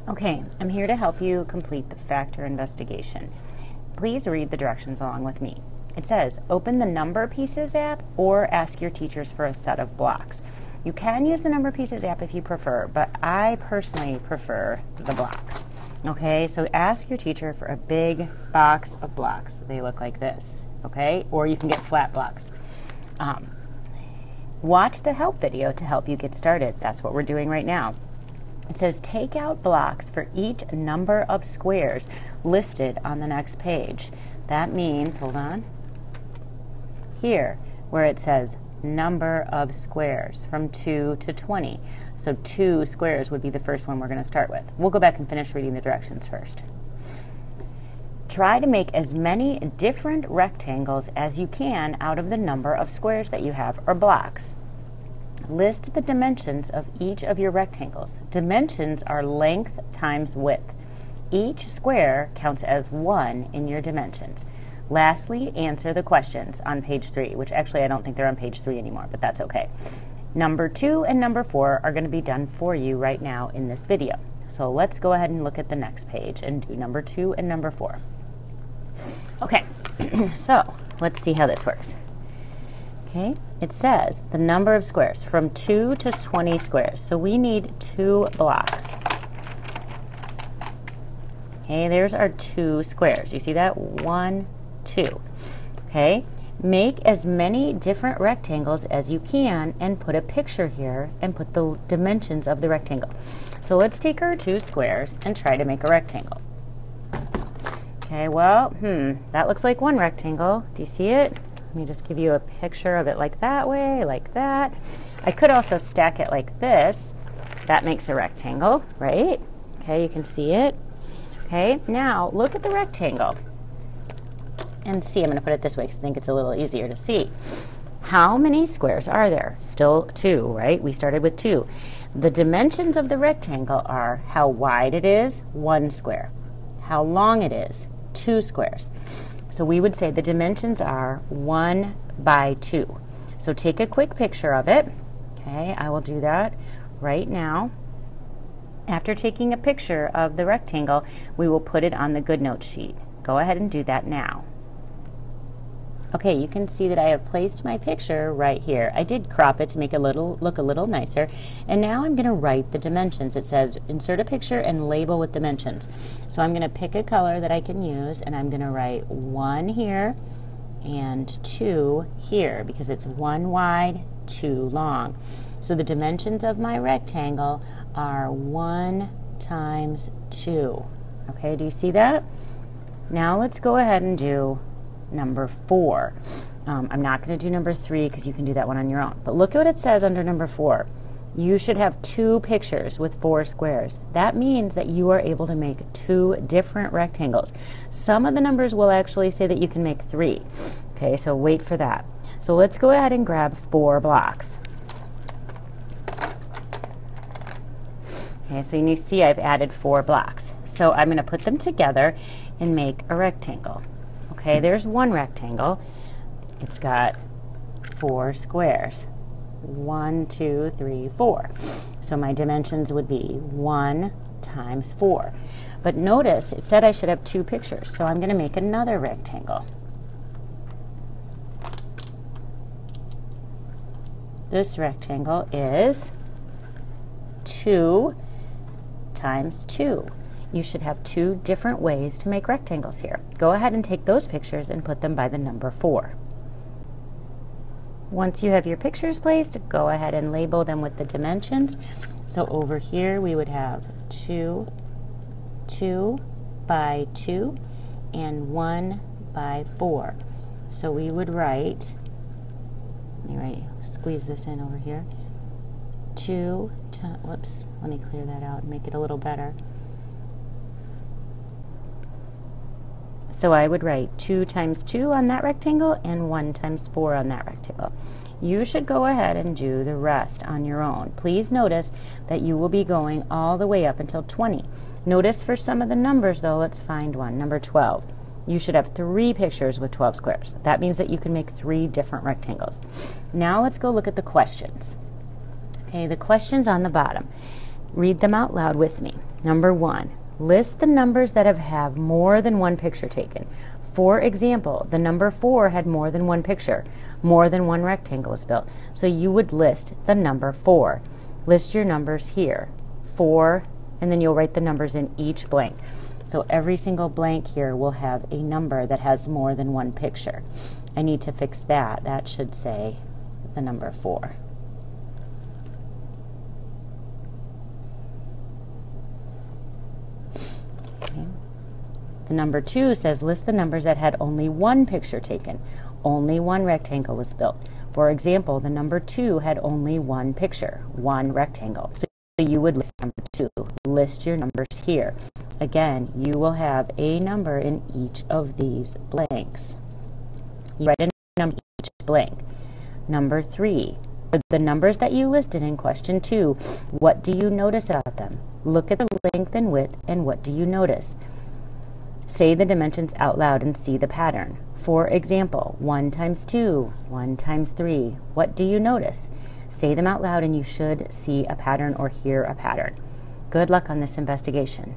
Okay, I'm here to help you complete the factor investigation. Please read the directions along with me. It says, open the Number Pieces app or ask your teachers for a set of blocks. You can use the Number Pieces app if you prefer, but I personally prefer the blocks. Okay, so ask your teacher for a big box of blocks. They look like this, okay? Or you can get flat blocks. Watch the help video to help you get started. That's what we're doing right now. It says take out blocks for each number of squares listed on the next page. That means, hold on, here where it says number of squares from 2 to 20. So 2 squares would be the first one we're going to start with. We'll go back and finish reading the directions first. Try to make as many different rectangles as you can out of the number of squares that you have, or blocks. List the dimensions of each of your rectangles. Dimensions are length times width. Each square counts as 1 in your dimensions. Lastly, answer the questions on page 3, which actually I don't think they're on page 3 anymore, but that's okay. Number 2 and number 4 are going to be done for you right now in this video. So let's go ahead and look at the next page and do number 2 and number 4. Okay, so let's see how this works. Okay, it says the number of squares from 2 to 20 squares. So we need 2 blocks. Okay, there's our 2 squares. You see that? 1, 2. Okay, make as many different rectangles as you can and put a picture here and put the dimensions of the rectangle. So let's take our 2 squares and try to make a rectangle. Okay, well, that looks like one rectangle. Do you see it? Let me just give you a picture of it like that way, like that. I could also stack it like this. That makes a rectangle, right? Okay, you can see it. Okay, now look at the rectangle and see. I'm going to put it this way because I think it's a little easier to see. How many squares are there? Still 2, right? We started with 2. The dimensions of the rectangle are how wide it is, 1 square. How long it is, 2 squares. So we would say the dimensions are 1 by 2. So take a quick picture of it. Okay, I will do that right now. After taking a picture of the rectangle, we will put it on the GoodNotes sheet. Go ahead and do that now. Okay, you can see that I have placed my picture right here. I did crop it to make it look a little nicer. And now I'm going to write the dimensions. It says insert a picture and label with dimensions. So I'm going to pick a color that I can use, and I'm going to write 1 here and 2 here because it's 1 wide, 2 long. So the dimensions of my rectangle are 1 times 2. Okay, do you see that? Now let's go ahead and do number 4. I'm not going to do number 3 because you can do that one on your own. But look at what it says under number 4. You should have 2 pictures with 4 squares. That means that you are able to make 2 different rectangles. Some of the numbers will actually say that you can make 3. Okay, so wait for that. So let's go ahead and grab 4 blocks. Okay, so you see I've added 4 blocks. So I'm going to put them together and make a rectangle. Okay, there's one rectangle. It's got 4 squares. 1, 2, 3, 4. So my dimensions would be 1 times 4. But notice it said I should have 2 pictures, so I'm going to make another rectangle. This rectangle is 2 times 2. You should have 2 different ways to make rectangles here. Go ahead and take those pictures and put them by the number 4. Once you have your pictures placed, go ahead and label them with the dimensions. So over here we would have 2, 2 by 2, and 1 by 4. So we would write, squeeze this in over here, 2, whoops, let me clear that out and make it a little better. So I would write 2 times 2 on that rectangle and 1 times 4 on that rectangle. You should go ahead and do the rest on your own. Please notice that you will be going all the way up until 20. Notice for some of the numbers though, let's find one. Number 12. You should have 3 pictures with 12 squares. That means that you can make 3 different rectangles. Now let's go look at the questions. Okay, the questions on the bottom. Read them out loud with me. Number 1, list the numbers that have more than one picture taken. For example, the number 4 had more than one picture. More than one rectangle was built. So you would list the number 4. List your numbers here. 4, and then you'll write the numbers in each blank. So every single blank here will have a number that has more than one picture. I need to fix that. That should say the number 4. Okay. The number 2 says list the numbers that had only one picture taken. Only one rectangle was built. For example, the number 2 had only one picture, one rectangle. So you would list number 2. List your numbers here. Again, you will have a number in each of these blanks. You write a number in each blank. Number 3. For the numbers that you listed in question 2, what do you notice about them? Look at the length and width, and what do you notice? Say the dimensions out loud and see the pattern. For example, 1 times 2, 1 times 3. What do you notice? Say them out loud and you should see a pattern or hear a pattern. Good luck on this investigation.